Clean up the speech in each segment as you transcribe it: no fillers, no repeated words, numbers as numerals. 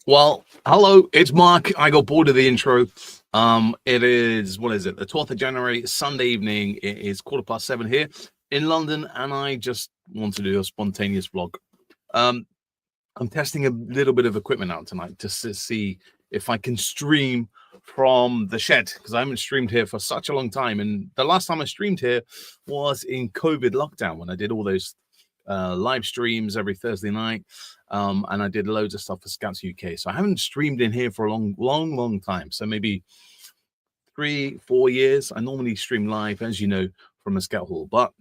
Well, hello, it's Mark. I got bored of the intro. It is, what is it? The 12th of January, Sunday evening. It is 7:15 here in London, and I just want to do a spontaneous vlog. Um, I'm testing a little bit of equipment out tonight just to see if I can stream from the shed because I haven't streamed here for such a long time. And the last time I streamed here was in COVID lockdown when I did all those live streams every Thursday night. And I did loads of stuff for Scouts UK. So I haven't streamed in here for a long time. So maybe 3-4 years. I normally stream live, as you know, from a Scout Hall. But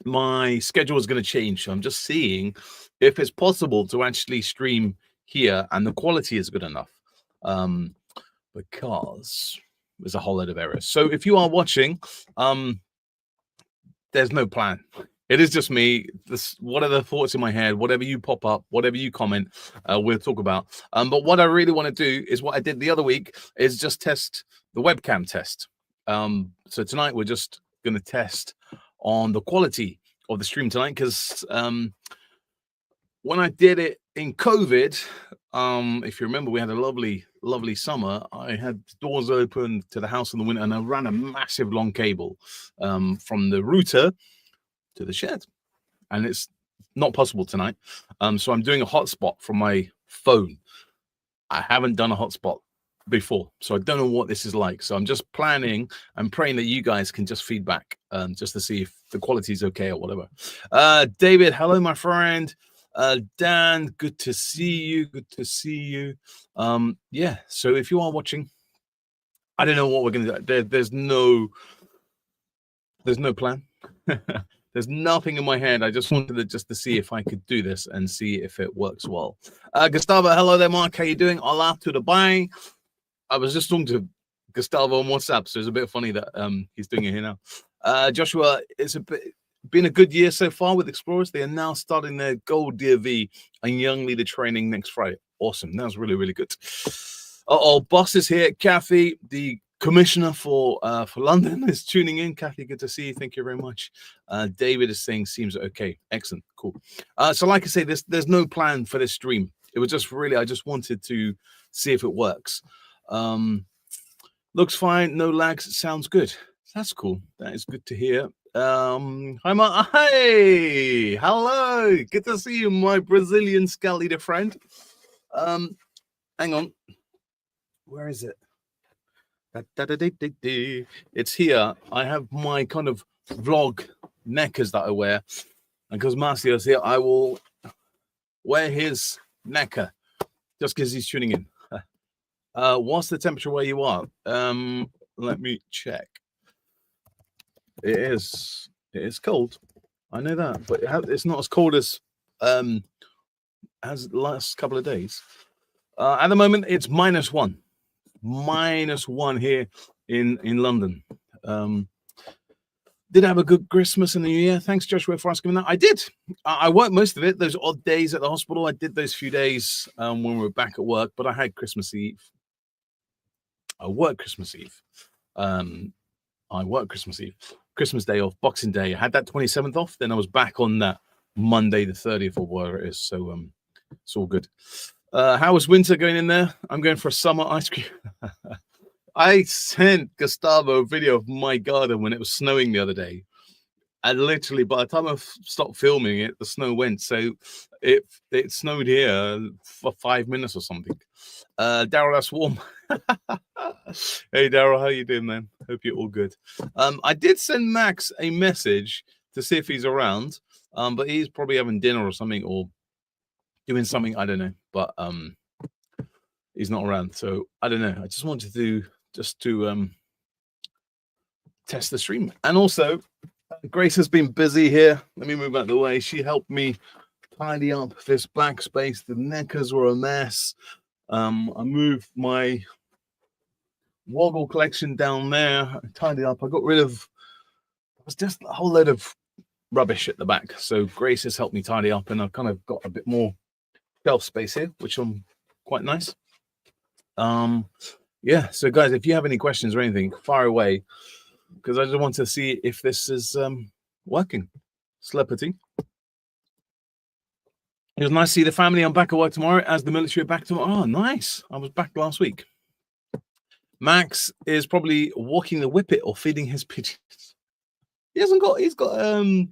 my schedule is going to change. So I'm just seeing if it's possible to actually stream here and the quality is good enough. Because there's a whole lot of errors. So if you are watching, there's no plan. It is just me. What are the thoughts in my head? Whatever you pop up, whatever you comment, we'll talk about. But what I really want to do is what I did the other week is just test the webcam test. So tonight we're just going to test on the quality of the stream tonight because when I did it in COVID, if you remember, we had a lovely summer. I had doors open to the house in the winter and I ran a massive long cable from the router to the shed, and it's not possible tonight. So I'm doing a hotspot from my phone. I haven't done a hotspot before, so I don't know what this is like. So I'm just planning and praying that you guys can just feedback just to see if the quality is okay or whatever. David, hello, my friend. Dan, good to see you. Yeah, so if you are watching, I don't know what we're gonna do. There's no plan. There's nothing in my head. I just wanted to see if I could do this and see if it works well. Gustavo, hello there, Mark. How you doing? Allah to Dubai. I was just talking to Gustavo on WhatsApp, so it's a bit funny that he's doing it here now. Joshua, it's been a good year so far with Explorers. They are now starting their Gold DV and Young Leader training next Friday. Awesome. That was really good. Boss is here. Kathy, the commissioner for London, is tuning in. Kathy, good to see you. Thank you very much. David is saying seems okay. Excellent. Cool. So like I say, there's no plan for this stream. It was just really, I just wanted to see if it works. Looks fine. No lags. Sounds good. That's cool. That is good to hear. Hi, Ma. Hey, hello. Good to see you, my Brazilian Scout Leader friend. Hang on. Where is it? It's here. I have my kind of vlog neckers that I wear, and because Marcio's here, I will wear his necker just because he's tuning in. What's the temperature where you are? Let me check. It is cold. I know that, but it's not as cold as the last couple of days. At the moment, it's -1. -1 here in London. Did have a good Christmas and New Year. Thanks, Joshua, for asking that. I did. I worked most of it. Those odd days at the hospital, I did those few days when we were back at work. But I had Christmas Eve. I worked Christmas Eve. Christmas Day off, Boxing Day. I had that 27th off. Then I was back on that Monday, the 30th, or whatever it is. So it's all good. How was winter going in there? I'm going for a summer ice cream. I sent Gustavo a video of my garden when it was snowing the other day. And literally, by the time I stopped filming it, the snow went. So it snowed here for 5 minutes or something. Daryl, that's warm. Hey, Daryl, how you doing, man? Hope you're all good. I did send Max a message to see if he's around, but he's probably having dinner or something or doing something. I don't know, but he's not around. So I don't know. I just wanted to test the stream. And also, Grace has been busy here. Let me move out of the way. She helped me tidy up this black space. The neckers were a mess. I moved my Woggle collection down there. I tidied up. I got rid of, it was just a whole load of rubbish at the back. So Grace has helped me tidy up and I've kind of got a bit more shelf space here, which I'm quite nice. Yeah, so guys, if you have any questions or anything, fire away, because I just want to see if this is working. Celebrity. It was nice to see the family. I'm back at work tomorrow as the military are back tomorrow. Oh, nice. I was back last week. Max is probably walking the whippet or feeding his pigeons. He's got a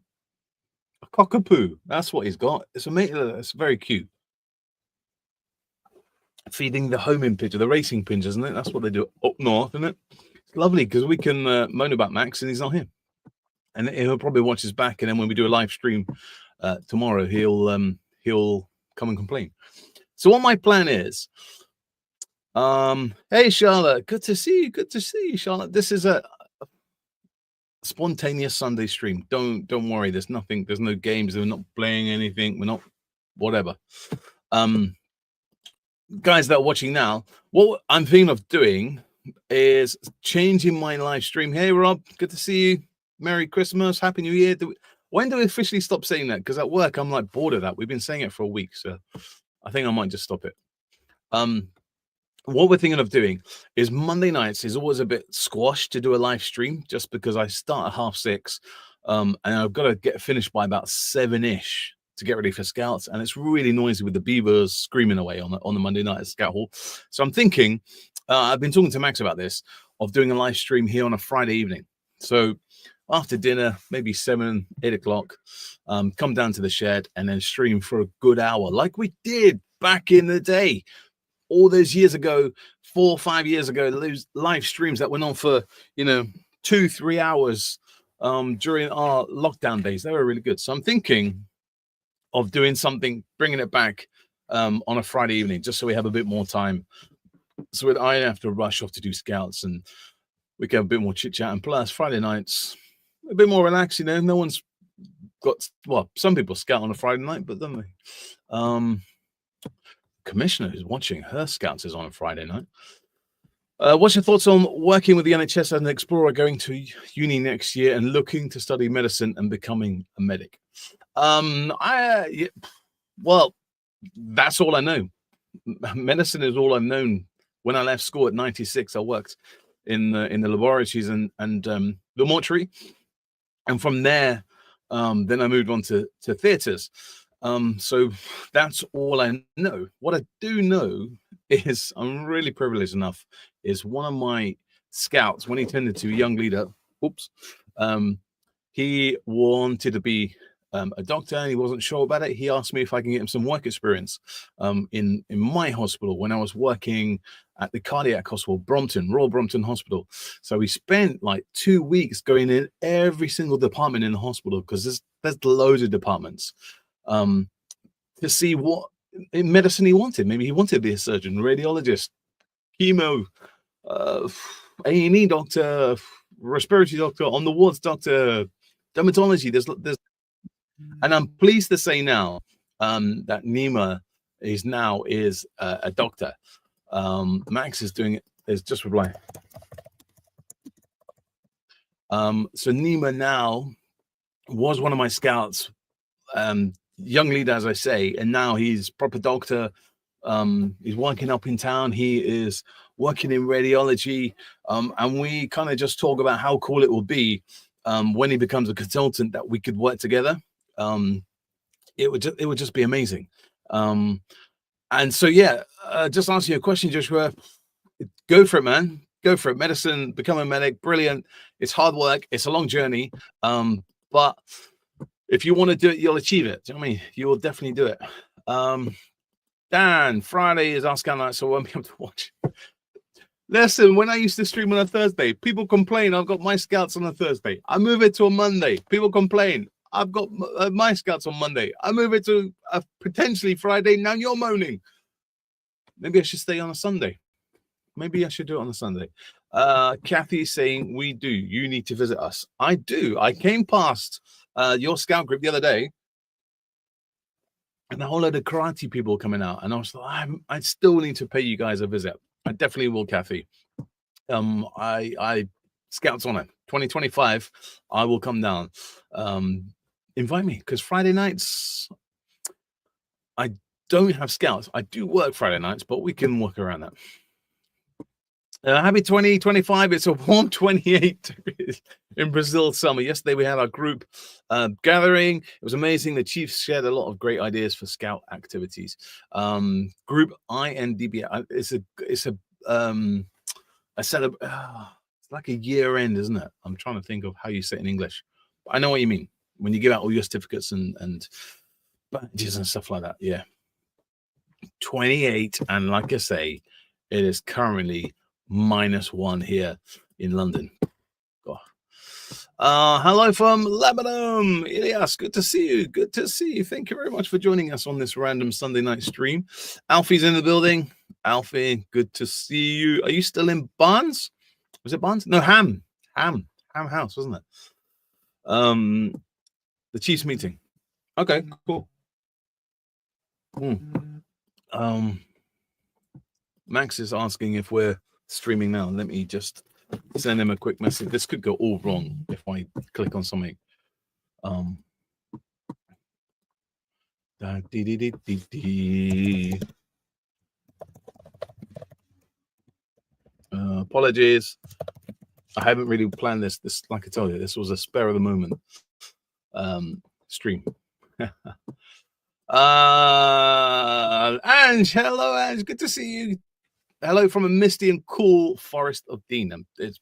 cockapoo. That's what he's got. It's very cute. Feeding the homing pigeon, the racing pigeons, isn't it? That's what they do up north, isn't it? It's lovely because we can moan about Max and he's not here. And he'll probably watch us back, and then when we do a live stream tomorrow, he'll come and complain. So what my plan is, hey Charlotte, good to see you, Charlotte. This is a spontaneous Sunday stream. Don't worry. There's no games. We're not playing anything. We're not whatever. Guys that are watching now, what I'm thinking of doing is changing my live stream. Hey Rob, good to see you. Merry Christmas, Happy New Year. When do we officially stop saying that? Because at work, I'm like bored of that. We've been saying it for a week, so I think I might just stop it. What we're thinking of doing is Monday nights is always a bit squashed to do a live stream, just because I start at 6:30, and I've got to get finished by about 7-ish to get ready for Scouts, and it's really noisy with the beavers screaming away on the Monday night at Scout Hall. So I'm thinking, I've been talking to Max about this, of doing a live stream here on a Friday evening. So after dinner, maybe 7, 8 o'clock, come down to the shed and then stream for a good hour, like we did back in the day, all those years ago, 4 or 5 years ago. Those live streams that went on for 2-3 hours during our lockdown days, they were really good. So I'm thinking of doing something, bringing it back on a Friday evening, just so we have a bit more time, so I don't have to rush off to do Scouts, and we can have a bit more chit chat. And plus, Friday nights a bit more relaxed. No one's got, well, some people scout on a Friday night, but don't they? Commissioner who's watching her Scouts is on a Friday night. What's your thoughts on working with the NHS as an explorer, going to uni next year and looking to study medicine and becoming a medic? Well, that's all I know. Medicine is all I've known. When I left school at 96, I worked in the laboratories and the mortuary, and from there, then I moved on to theatres. So that's all I know. What I do know is I'm really privileged enough. Is one of my Scouts, when he tended to a young leader, he wanted to be a doctor, and he wasn't sure about it. He asked me if I can get him some work experience in my hospital when I was working at the cardiac hospital, Royal Brompton Hospital. So we spent like 2 weeks going in every single department in the hospital, because there's loads of departments, to see what in medicine he wanted. Maybe he wanted to be a surgeon, radiologist, chemo, A&E doctor, respiratory doctor, on the wards doctor, dermatology. There's and I'm pleased to say now that Nima is a doctor. Max is doing it. Is just replying. So Nima now was one of my Scouts, young leader, as I say, and now he's proper doctor. He's working up in town. He is working in radiology, and we kind of just talk about how cool it will be when he becomes a consultant, that we could work together. It would just be amazing. And so just answer your question, Joshua. Go for it, man. Go for it. Medicine, become a medic, brilliant. It's hard work. It's a long journey. But if you want to do it, you'll achieve it. Do you know what I mean? You will definitely do it. Dan, Friday is our scan night, so I won't be able to watch. Listen, when I used to stream on a Thursday, people complain I've got my Scouts on a Thursday. I move it to a Monday. People complain I've got my Scouts on Monday. I move it to a potentially Friday. Now you're moaning. Maybe I should stay on a Sunday. Maybe I should do it on a Sunday. Kathy's saying, we do. You need to visit us. I do. I came past your Scout group the other day, and a whole load of karate people coming out. And I was like, I still need to pay you guys a visit. I definitely will, Kathy. I Scouts on it. 2025, I will come down. Invite me, because Friday nights, I don't have Scouts. I do work Friday nights, but we can work around that. Happy 2025. It's a warm 28 degrees in Brazil summer. Yesterday we had our group gathering. It was amazing. The Chiefs shared a lot of great ideas for scout activities. Group INDB. A set of it's like a year end, isn't it? I'm trying to think of how you say it in English. I know what you mean when you give out all your certificates and badges and stuff like that. Yeah. 28, and like I say, it is currently -1 here in London. Hello from Lebanon, Elias. Good to see you. Good to see you. Thank you very much for joining us on this random Sunday night stream. Alfie's in the building. Alfie, good to see you. Are you still in Barnes? Was it Barnes? No, Ham House, wasn't it? The Chiefs meeting. Okay, cool. Max is asking if we're streaming now. Let me just send him a quick message. This could go all wrong if I click on something. Apologies. I haven't really planned this. Like I told you, this was a spur of the moment stream. Ange, hello, Ange. Good to see you. Hello from a misty and cool Forest of Dean. It's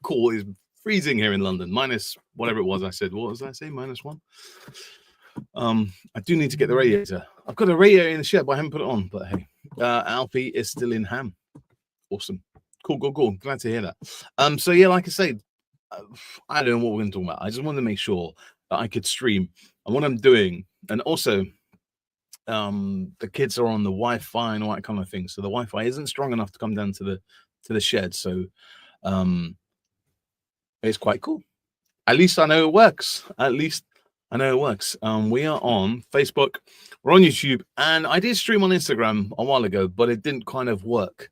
cool. It's freezing here in London. Minus whatever it was. I said, what was I say? -1. I do need to get the radiator. I've got a radiator in the shed, but I haven't put it on. But hey, Alfie is still in Ham. Awesome. Cool. Glad to hear that. So yeah, like I say, I don't know what we're going to talk about. I just wanted to make sure that I could stream and what I'm doing, and also the kids are on the Wi-Fi and all that kind of thing. So the Wi-Fi isn't strong enough to come down to the shed. So it's quite cool. At least I know it works. We are on Facebook, we're on YouTube, and I did stream on Instagram a while ago, but it didn't kind of work.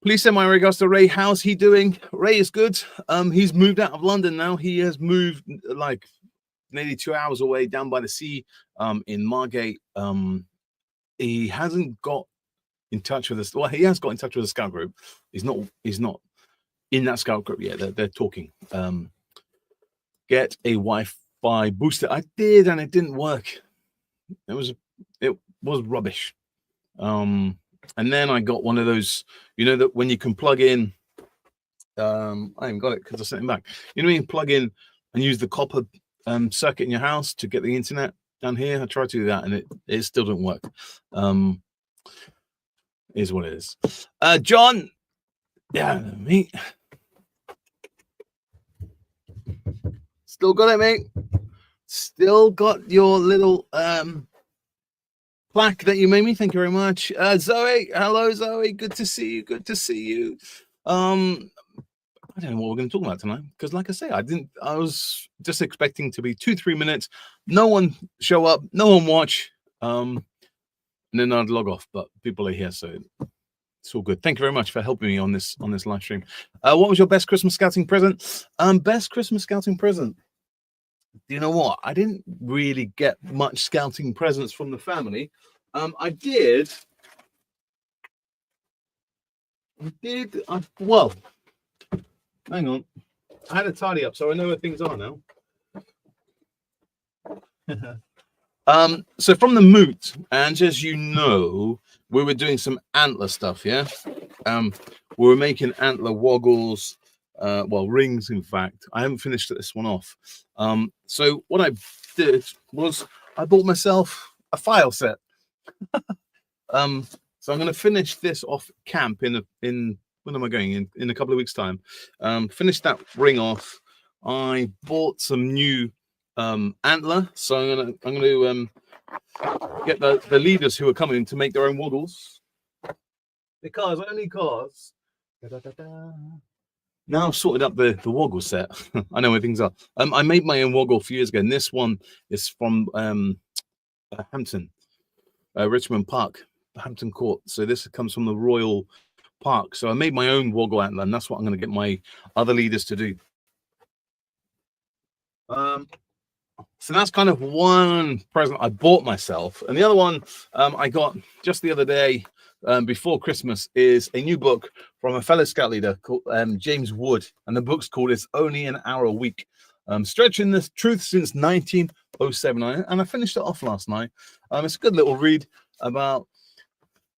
Please send my regards to Ray. How's he doing? Ray is good. He's moved out of London now. He has moved like nearly 2 hours away down by the sea in Margate. He hasn't got in touch with us. Well, he has got in touch with the scout group. He's not in that scout group yet. They're talking. Get a Wi-Fi booster. I did, and it didn't work. It was rubbish. And then I got one of those, that when you can plug in, I haven't got it because I sent it back. When you plug in and use the copper circuit in your house to get the internet down here. I tried to do that and it still didn't work. Is what it is. John, yeah, me. Still got it, mate. Still got your little plaque that you made me. Thank you very much. Zoe, hello, Zoe. Good to see you. I don't know what we're going to talk about tonight because, like I say, I was just expecting to be 2-3 minutes, no one show up, no one watch, and then I'd log off. But people are here, so it's all good. Thank you very much for helping me on this live stream. What was your best Christmas scouting present? Best Christmas scouting present. You know what? I didn't really get much scouting presents from the family. I did. Well, hang on. I had a tidy up, so I know where things are now. So from the moot, and as you know, we were doing some antler stuff, yeah? We were making antler woggles, rings, in fact. I haven't finished this one off. So what I did was I bought myself a file set. So I'm going to finish this off camp in when am I going in a couple of weeks' time? Finish that ring off. I bought some new antler, so I'm going to get the leaders who are coming to make their own waddles. Because now I've sorted up the woggle set. I know where things are. I made my own woggle a few years ago, and this one is from Hampton, Richmond Park, Hampton Court. So this comes from the Royal Park. So I made my own woggle antler, and that's what I'm going to get my other leaders to do. So that's kind of one present I bought myself, and the other one I got just the other day before Christmas is a new book from a fellow scout leader called James Wood, and the book's called "It's Only an Hour a Week." Stretching the truth since 1907, and I finished it off last night. It's a good little read about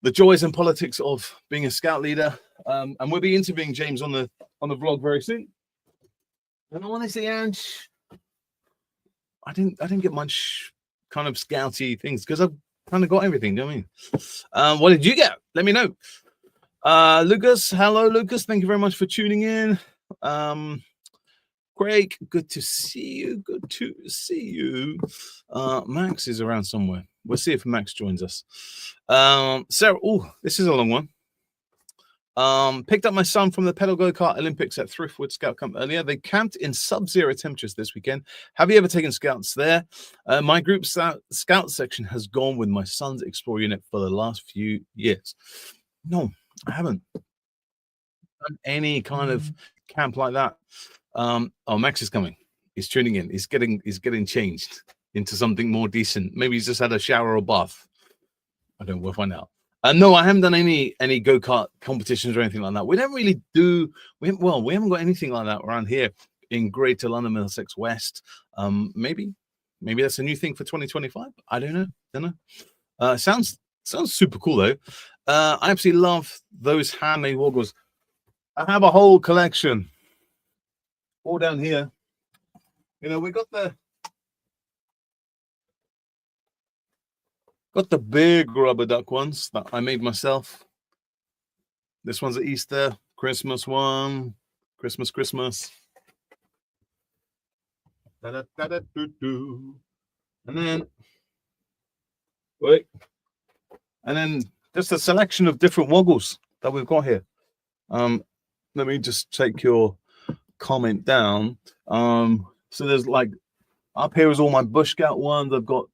the joys and politics of being a scout leader, and we'll be interviewing James on the vlog very soon. And honestly, Ange, I didn't get much kind of scouty things because I've kind of got everything. Do you know what I mean? What did you get? Let me know. Lucas, hello, Lucas. Thank you very much for tuning in. Craig, good to see you. Good to see you. Max is around somewhere. We'll see if Max joins us. Sarah, oh, this is a long one. Picked up my son from the pedal go-kart Olympics at Thriftwood Scout Camp earlier. They camped in sub-zero temperatures this weekend. Have you ever taken scouts there? My group scout section has gone with my son's Explore unit for the last few years. No, I haven't done any kind of camp like that. Oh, Max is coming. He's tuning in. He's getting changed into something more decent. Maybe he's just had a shower or bath. I don't know. We'll find out. No, I haven't done any go-kart competitions or anything like that. We don't really do. We haven't got anything like that around here in Greater London, Middlesex West. Maybe that's a new thing for 2025. I don't know. Sounds super cool though. I absolutely love those handmade woggles. I have a whole collection all down here. You know, we got the big rubber duck ones that I made myself. This one's an Easter, Christmas one, Christmas. And then, wait. And then just a selection of different woggles that we've got here. Let me just take your comment down. So there's like, up here is all my Bush Scout ones. I've got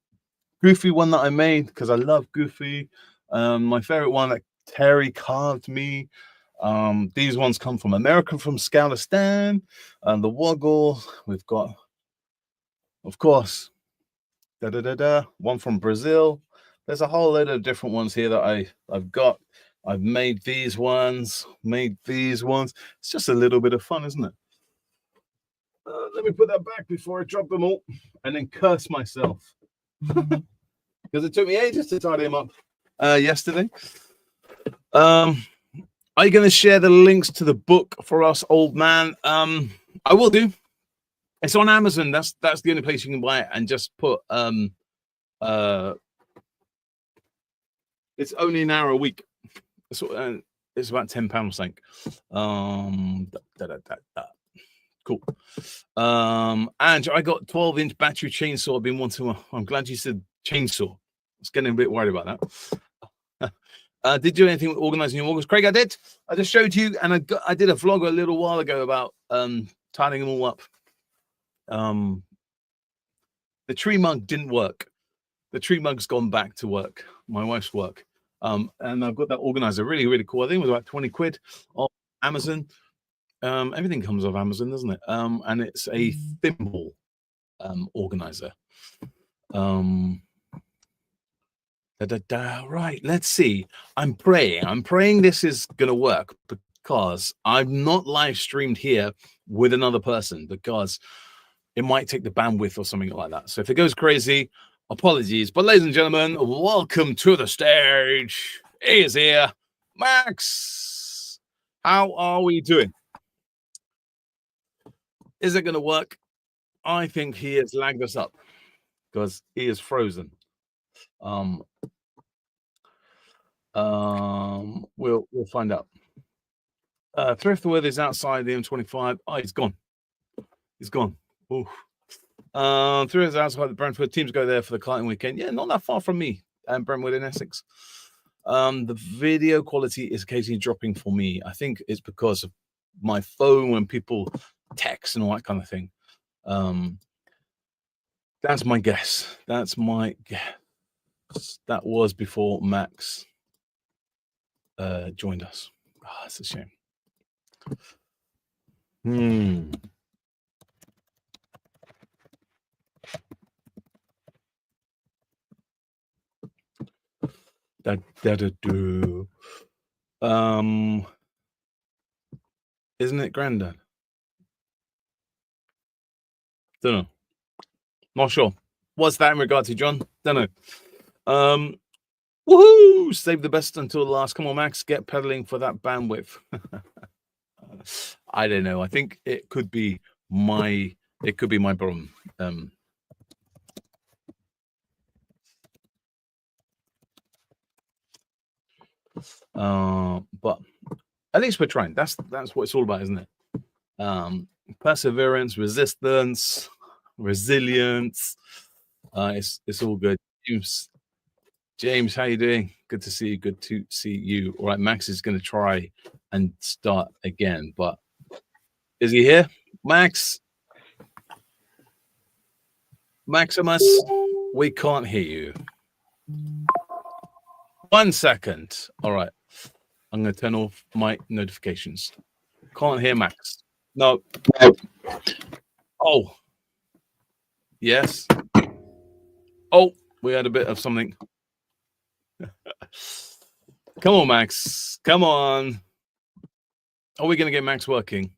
Goofy one that I made because I love Goofy. My favorite one that Terry carved me. These ones come from America, from Scoutistan. The woggle we've got, of course, one from Brazil. There's a whole load of different ones here that I've got. I've made these ones, It's just a little bit of fun, isn't it? Let me put that back before I drop them all and then curse myself. Because it took me ages to tidy them up yesterday. Are you going to share the links to the book for us, old man? I will do. It's on Amazon. That's the only place you can buy it. And just put it's only an hour a week. It's about £10, I think. Cool. And I got 12-inch battery chainsaw. I've been wanting. I'm glad you said chainsaw. I was getting a bit worried about that. Did you do anything with organizing your organs? Craig, I did. I just showed you, and I did a vlog a little while ago about tidying them all up. The tree mug didn't work. The tree mug's gone back to work. My wife's work. And I've got that organizer. Really, really cool. I think it was about 20 quid on Amazon. Everything comes off Amazon, doesn't it? And it's a thimble organizer. Right, let's see. I'm praying this is gonna work, because I'm not live streamed here with another person, because it might take the bandwidth or something like that. So if it goes crazy, apologies. But ladies and gentlemen, welcome to the stage. He is here, Max. How are we doing? Is it going to work? I think he has lagged us up because he is frozen. We'll find out. Thriftwood is outside the M25. Oh, he's gone. He's gone. Ooh. Thriftwood is outside the Brentford. Teams go there for the kiting weekend. Yeah, not that far from me. Brentwood in Essex. The video quality is occasionally dropping for me. I think it's because of my phone when people text and all that kind of thing. That's my guess. That was before Max joined us. Oh, that's a shame. Isn't it Grandad? Don't know. Not sure. What's that in regard to, John? Don't know. Woohoo! Save the best until the last. Come on, Max, get pedaling for that bandwidth. I don't know. I think it could be my problem. But at least we're trying. That's what it's all about, isn't it? Perseverance, resistance, resilience. It's all good. James, how you doing? Good to see you. Good to see you. All right, Max is going to try and start again, but is he here? Max? Maximus, we can't hear you. 1 second. All right. I'm going to turn off my notifications. Can't hear Max. No. Oh. Yes. Oh, we had a bit of something. Come on, Max. Come on. Are we going to get Max working?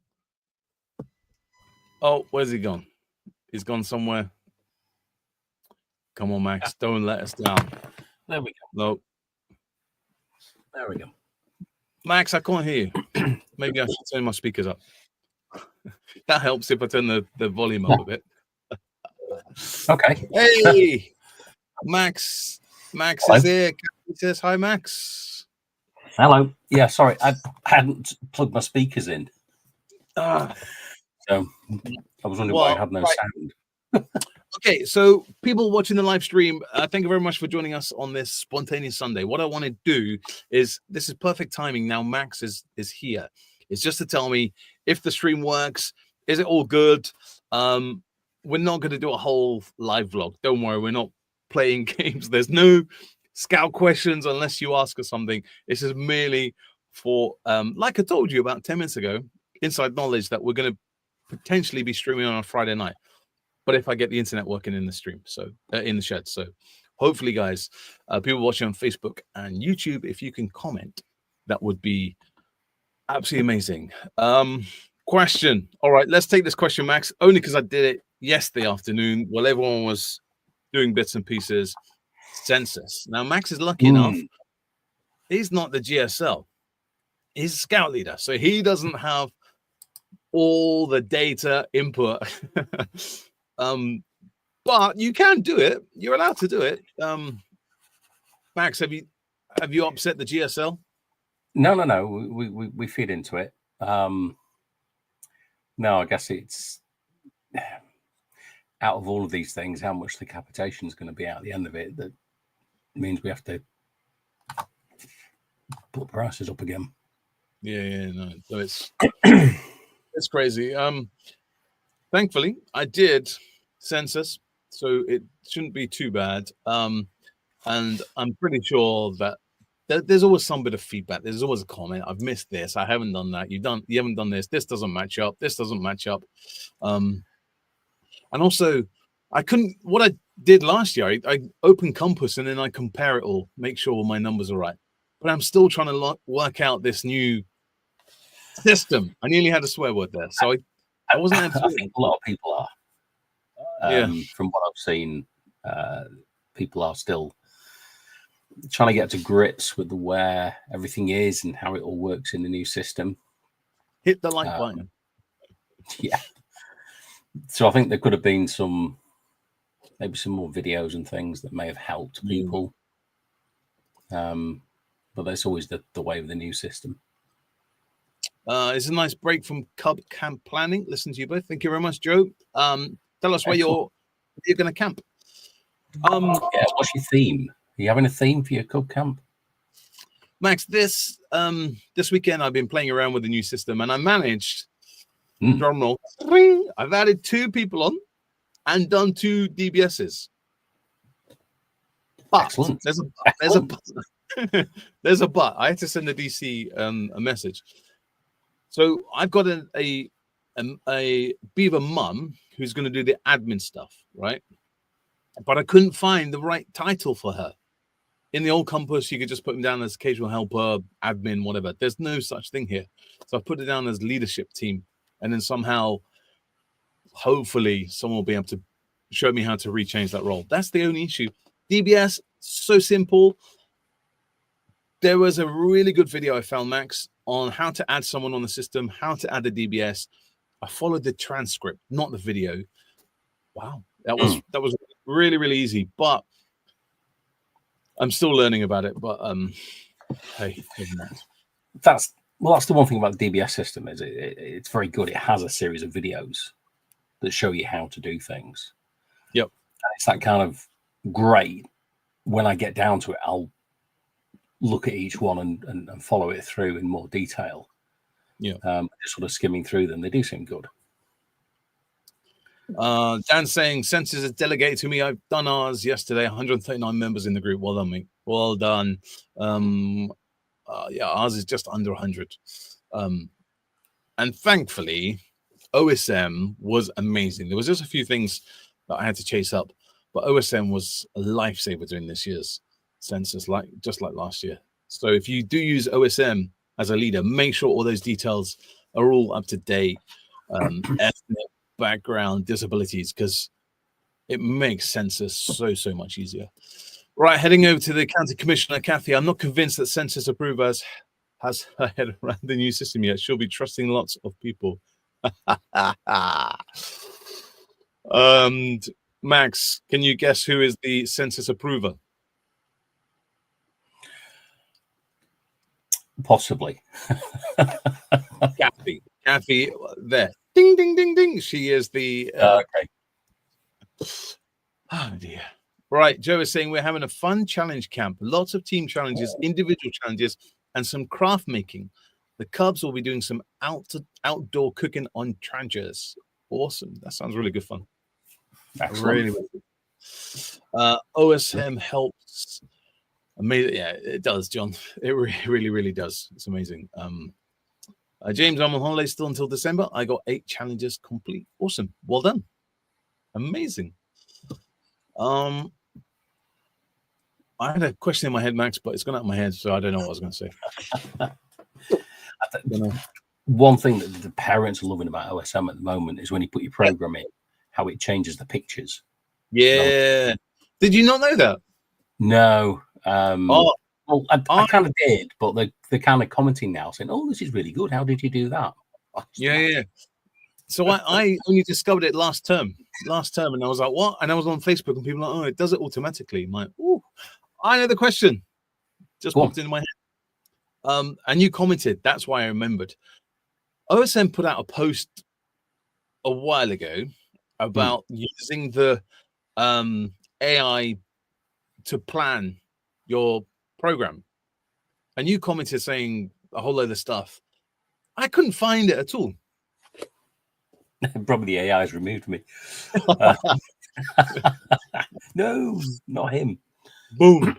Oh, where's he gone? He's gone somewhere. Come on, Max. Don't let us down. There we go. No. There we go. Max, I can't hear you. Maybe I should turn my speakers up. That helps if I turn the volume up a bit. Okay. Hey, Max. Max Hello. is here. He says, hi, Max. Hello. Yeah, sorry. I hadn't plugged my speakers in. So I was wondering why I had no sound. Okay, so people watching the live stream, thank you very much for joining us on this spontaneous Sunday. What I want to do is, this is perfect timing now. Max is here. It's just to tell me if the stream works. Is it all good? We're not going to do a whole live vlog. Don't worry, we're not playing games. There's no scout questions unless you ask us something. This is merely for, like I told you about 10 minutes ago, inside knowledge that we're going to potentially be streaming on a Friday night. But if I get the internet working in the stream, so in the shed. So hopefully, guys, people watching on Facebook and YouTube, if you can comment, that would be absolutely amazing. Question. All right, let's take this question, Max, only because I did it yesterday afternoon while everyone was doing bits and pieces. Census. Now, Max is lucky enough. He's not the GSL. He's a scout leader. So he doesn't have all the data input. But you can do it. You're allowed to do it. Max, have you upset the GSL? No. We feed into it. No, I guess it's out of all of these things, how much the capitation is going to be at the end of it. That means we have to put prices up again. Yeah, no. So it's it's crazy. Thankfully, I did census, so it shouldn't be too bad. And I'm pretty sure that there's always some bit of feedback. There's always a comment. I've missed this. I haven't done that. You haven't done this. This doesn't match up. This doesn't match up. And also, I couldn't. What I did last year, I open Compass and then I compare it all, make sure all my numbers are right. But I'm still trying to work out this new system. I nearly had a swear word there, so I wasn't able to. I think a lot of people are. From what I've seen, people are still trying to get to grips with where everything is and how it all works in the new system. Hit the like button. Yeah. So I think there could have been maybe some more videos and things that may have helped people. But that's always the way of the new system. It's a nice break from Cub camp planning. Listen to you both. Thank you very much, Joe. Tell us where you're going to camp. What's your theme? Are you having a theme for your Cub camp? Max, this weekend I've been playing around with the new system and I managed, drum roll, I've added 2 people on and done 2 DBSs. But excellent. There's a but. I had to send the DC a message. So I've got a beaver mum who's going to do the admin stuff, right? But I couldn't find the right title for her. in the old Compass, you could just put him down as occasional helper, admin, whatever. There's no such thing here. So I put it down as leadership team. And then somehow, hopefully, someone will be able to show me how to rechange that role. That's the only issue. DBS, so simple. There was a really good video I found, Max, on how to add someone on the system, how to add a DBS. I followed the transcript, not the video. Wow. That was really, really easy. But I'm still learning about it, but hey, that's the one thing about the DBS system is it's very good. It has a series of videos that show you how to do things. Yep. And it's that kind of great. When I get down to it, I'll look at each one and follow it through in more detail. Yeah. Just sort of skimming through them. They do seem good. Dan saying census is delegated to me. I've done ours yesterday. 139 members in the group. Well done, mate. Well done. Yeah, ours is just under 100. And thankfully, OSM was amazing. There was just a few things that I had to chase up, but OSM was a lifesaver during this year's census, just like last year. So if you do use OSM as a leader, make sure all those details are all up to date. Ethnic background, disabilities, because it makes census so much easier. Right, heading over to the county commissioner, Kathy. I'm not convinced that census approvers has her head around the new system yet. She'll be trusting lots of people. Max, can you guess who is the census approver? Possibly. Kathy, there. Ding, ding, ding, ding. She is the... Okay. Oh, dear. Right, Joe is saying we're having a fun challenge camp. Lots of team challenges, individual challenges, and some craft making. The Cubs will be doing some outdoor cooking on trenches. Awesome. That sounds really good fun. Really, really good. OSM helps. Amazing. Yeah, it does, John. It really does. It's amazing. James, I'm on holiday still until December. I got 8 challenges complete. Awesome. Well done. Amazing. I had a question in my head, Max, but it's gone out of my head, so I don't know what I was going to say. One thing that the parents are loving about OSM at the moment is when you put your program in, how it changes the pictures. Yeah. Did you not know that? No. Well, I kind of did, but they're kind of commenting now saying, oh, this is really good. How did you do that? Yeah. So I only discovered it last term, and I was like, what? And I was on Facebook, and people were like, oh, it does it automatically. I'm like, oh, I know the question. Just popped into my head. And you commented. That's why I remembered. OSM put out a post a while ago about using the AI to plan your program. And you commented saying a whole load of stuff. I couldn't find it at all. Probably the AI has removed me. No, not him. Boom.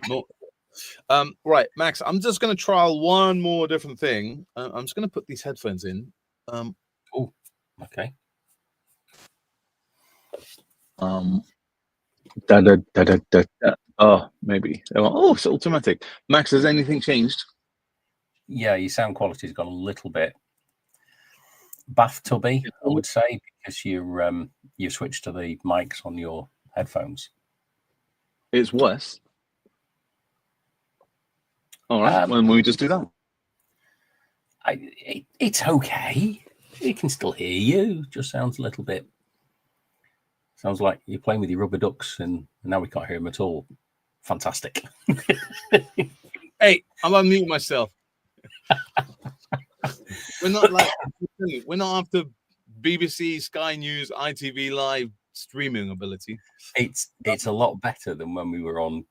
Right, Max, I'm just going to trial one more different thing. I'm just going to put these headphones in. Oh, okay. Oh, maybe. Oh, it's automatic. Max, has anything changed? Yeah, your sound quality's gone a little bit bathtubby, I would say, because you switched to the mics on your headphones. It's worse. All right, when we just do that? It's okay. It can still hear you. Just sounds a little bit. Sounds like you're playing with your rubber ducks, and now we can't hear them at all. Fantastic. Hey, I'm unmuting myself. We're not after BBC, Sky News, ITV Live streaming ability. It's a lot better than when we were on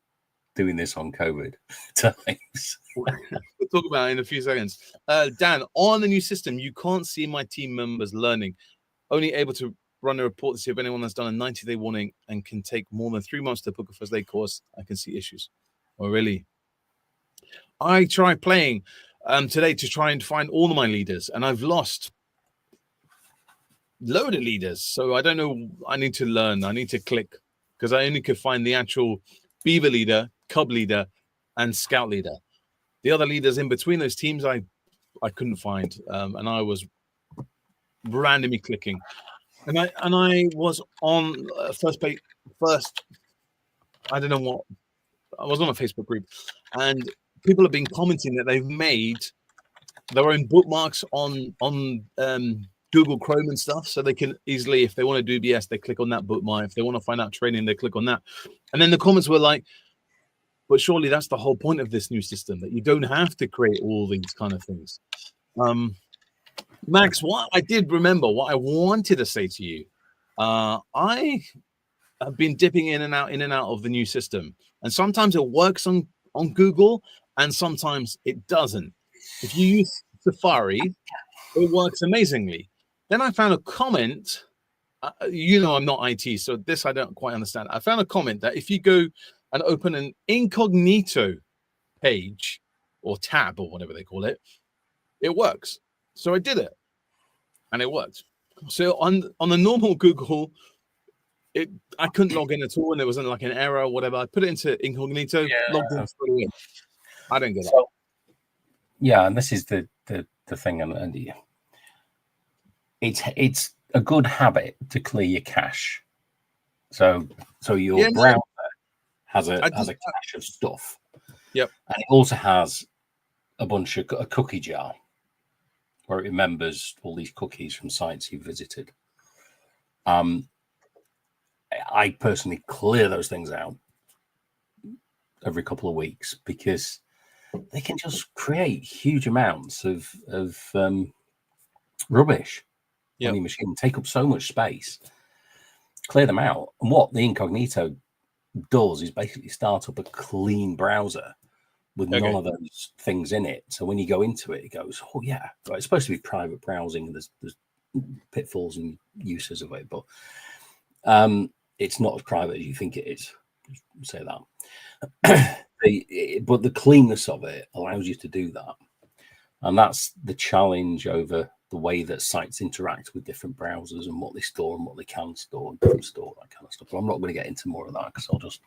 doing this on COVID times. We'll talk about it in a few seconds. Dan, on the new system, you can't see my team members learning. Only able to run a report to see if anyone has done a 90-day warning and can take more than 3 months to book a first aid course. I can see issues. Oh, really? I tried playing today to try and find all of my leaders, and I've lost load of leaders. So I don't know. I need to learn. I need to click because I only could find the actual beaver leader, cub leader, and scout leader. The other leaders in between those teams, I couldn't find, and I was randomly clicking, and I was on first page. First, I don't know what. I was on a Facebook group, and people have been commenting that they've made their own bookmarks on Google Chrome and stuff, so they can easily, if they want to do BS, they click on that bookmark. If they want to find out training, they click on that. And then the comments were like, but surely that's the whole point of this new system, that you don't have to create all these kind of things. Max, what I did remember, what I wanted to say to you, I have been dipping in and out of the new system, and sometimes it works on Google, and sometimes it doesn't. If you use Safari, it works amazingly. Then I found a comment. I'm not IT, so this I don't quite understand. I found a comment that if you go and open an incognito page or tab or whatever they call it, it works. So I did it, and it worked. So on the normal Google, I couldn't log in at all, and there wasn't like an error or whatever. I put it into incognito, logged in straight away. I don't get that. Yeah, and this is the thing, and it's a good habit to clear your cache. So your browser has a cache of stuff. Yep. And it also has a cookie jar where it remembers all these cookies from sites you visited. I personally clear those things out every couple of weeks because they can just create huge amounts of rubbish on your machine, take up so much space. Clear them out. And what the incognito does is basically start up a clean browser with none of those things in it. So when you go into it, it goes, oh yeah, well, it's supposed to be private browsing, and there's pitfalls and uses of it, but it's not as private as you think it is. Just say that. But the cleanness of it allows you to do that. And that's the challenge over the way that sites interact with different browsers and what they store and what they can store and don't store, that kind of stuff. But I'm not going to get into more of that because I'll just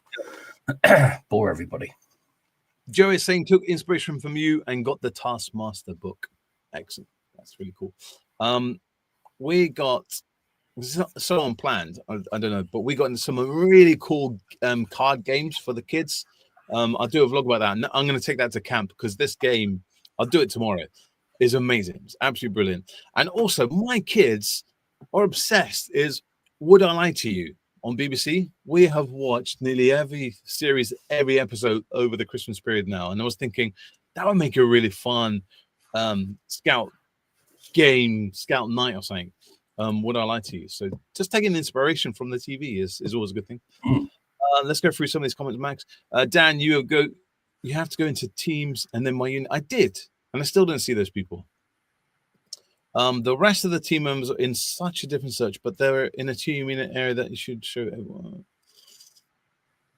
bore everybody. Joe is saying, took inspiration from you and got the Taskmaster book. Excellent. That's really cool. We got, so unplanned, I don't know, but we got some really cool card games for the kids. I'll do a vlog about that. And I'm going to take that to camp because this game, I'll do it tomorrow, is amazing. It's absolutely brilliant. And also, my kids are obsessed is Would I Lie to You on BBC. We have watched nearly every series, every episode over the Christmas period now. And I was thinking that would make a really fun scout night or something. Would I Lie to You? So just taking inspiration from the TV is always a good thing. Let's go through some of these comments, Max. Dan, you have to go into Teams and then my unit. I did, and I still don't see those people. The rest of the team members are in such a different search, but they're in a team unit area that you should show everyone.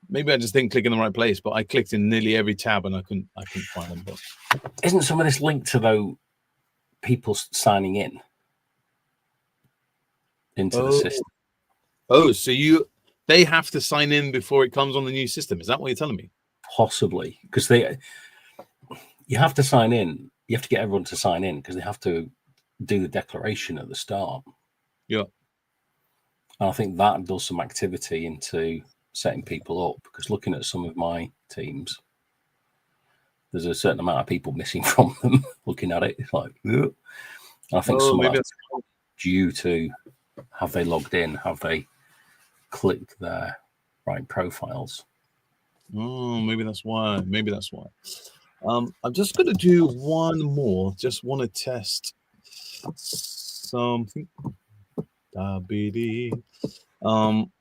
Maybe I just didn't click in the right place, but I clicked in nearly every tab and I couldn't find them. But isn't some of this linked to though people signing in into the system? Oh, so they have to sign in before it comes on the new system. Is that what you're telling me? Possibly, because you have to sign in. You have to get everyone to sign in because they have to do the declaration at the start. Yeah. And I think that does some activity into setting people up, because looking at some of my teams, there's a certain amount of people missing from them. Looking at it, it's like, ugh. I think some of that's due to have they logged in, have they clicked their right profiles. Oh, maybe that's why. I'm just going to do one more. Just want to test something.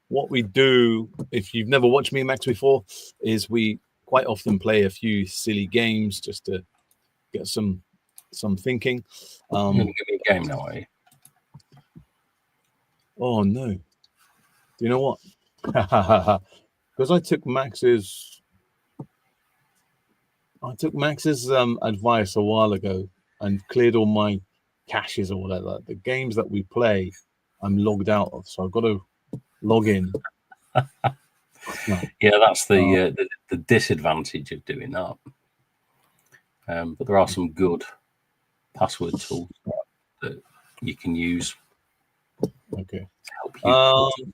What we do, if you've never watched me and Max before, is we quite often play a few silly games just to get some thinking. You're going to give me a game now, are you? Oh no! Do you know what? Because I took Max's advice a while ago and cleared all my caches or whatever. The games that we play, I'm logged out of, so I've got to log in. No. Yeah, that's the disadvantage of doing that. But there are some good password tools that you can use. Okay. To help you.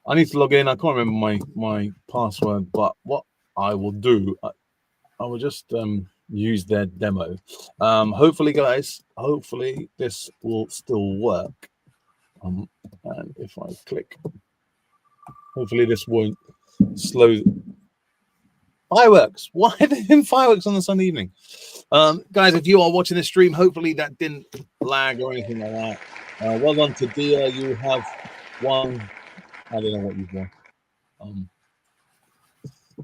I need to log in. I can't remember my password, but what I will do, I will just use their demo. Hopefully, guys, hopefully this will still work. And if I click, hopefully this won't slow. Fireworks. Why are there fireworks on a Sunday evening? Guys, if you are watching this stream, hopefully that didn't lag or anything like that. Well done to Dia. You have won. I don't know what you've won.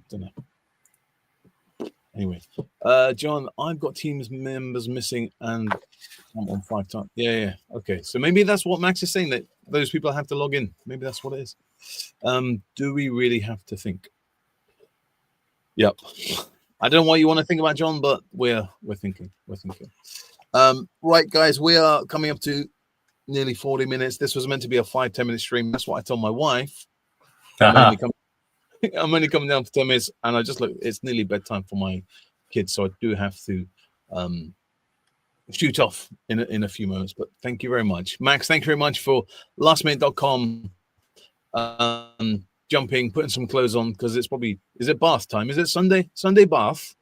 Don't know. Anyway, John, I've got Teams members missing and I'm on 5 times. Yeah. Okay, so maybe that's what Max is saying, that those people have to log in. Maybe that's what it is. Do we really have to think? Yep. I don't know what you want to think about, John, but we're thinking. We're thinking. Right, guys, we are coming up to nearly 40 minutes. This was meant to be a 5-10 minute stream. That's what I told my wife. I'm only coming down for 10 minutes, and I just look. It's nearly bedtime for my kids, so I do have to shoot off in a few moments. But thank you very much, Max. Thank you very much for lastminute.com. Jumping, putting some clothes on because it's probably, is it bath time? Is it Sunday? Sunday bath?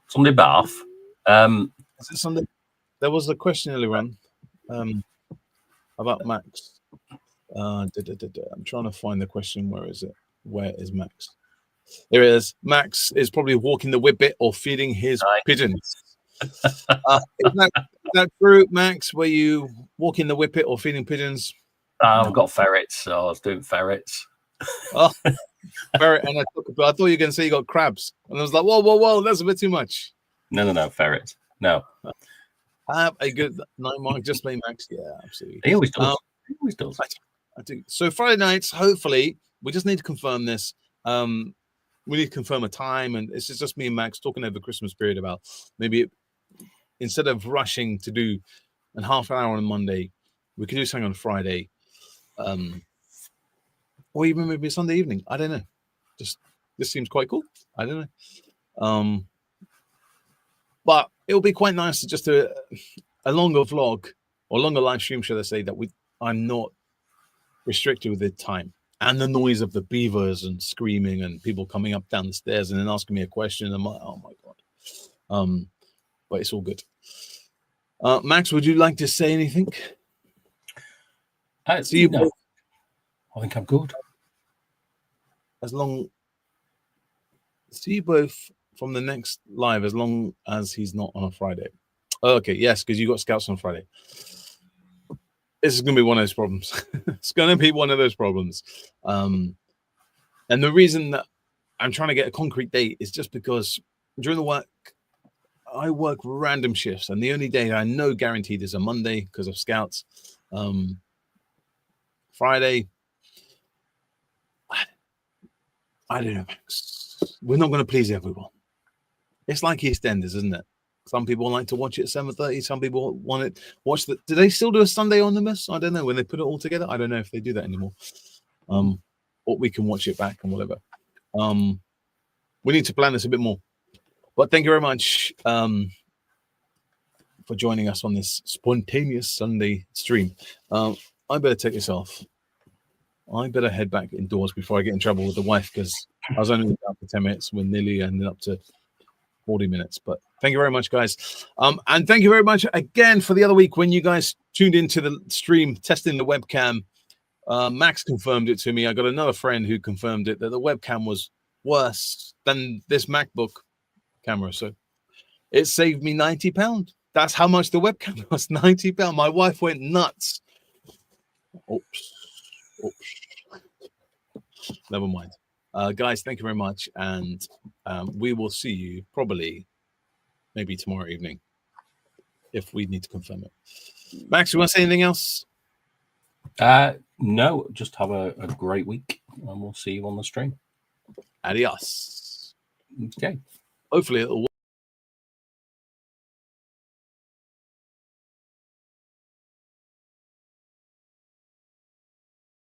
Sunday bath. Is it Sunday? There was a question earlier on about Max. I'm trying to find the question. Where is it? Where is Max? There it is. Max is probably walking the whippet or feeding his pigeons. Is that true, Max? Were you walking the whippet or feeding pigeons? I've got ferrets, so I was doing ferrets. Oh, ferret, and I thought you were going to say you got crabs, and I was like, whoa, that's a bit too much. No, ferrets. No. Have a good night, Mark. Just play Max. Yeah, absolutely. He always does. He always does. I do. So Friday nights, hopefully, we just need to confirm this. We need to confirm a time, and it's just me and Max talking over Christmas period about maybe instead of rushing to do a half an hour on Monday, we could do something on Friday, or even maybe Sunday evening. I don't know. Just this seems quite cool. I don't know. But it'll be quite nice to just do a longer vlog or longer live stream, should I say, that I'm not restricted with the time and the noise of the beavers and screaming and people coming up down the stairs and then asking me a question. And I'm like, oh my God. But it's all good. Max, would you like to say anything? See you both. I think I'm good. See you both from the next live, as long as he's not on a Friday. Okay, yes, because you got scouts on Friday. This is going to be one of those problems. It's going to be one of those problems. And the reason that I'm trying to get a concrete date is just because during the work, I work random shifts, and the only day I know guaranteed is a Monday because of scouts. Friday, I don't know, Max. We're not going to please everyone. It's like EastEnders, isn't it? Some people like to watch it at 7:30. Some people want to watch the. Do they still do a Sunday Omnibus? I don't know. When they put it all together, I don't know if they do that anymore. Or we can watch it back and whatever. We need to plan this a bit more. But thank you very much for joining us on this spontaneous Sunday stream. I better take this off. I better head back indoors before I get in trouble with the wife, because I was only out for 10 minutes. We're nearly ended up to 40 minutes. But thank you very much, guys. And thank you very much again for the other week when you guys tuned into the stream testing the webcam. Max confirmed it to me. I got another friend who confirmed it, that the webcam was worse than this MacBook camera. So it saved me £90. That's how much the webcam was, £90. My wife went nuts. Oops. Never mind. Guys, thank you very much. And we will see you probably maybe tomorrow evening if we need to confirm it. Max, you want to say anything else? No, just have a great week, and we'll see you on the stream. Adios. Okay. Hopefully it'll work.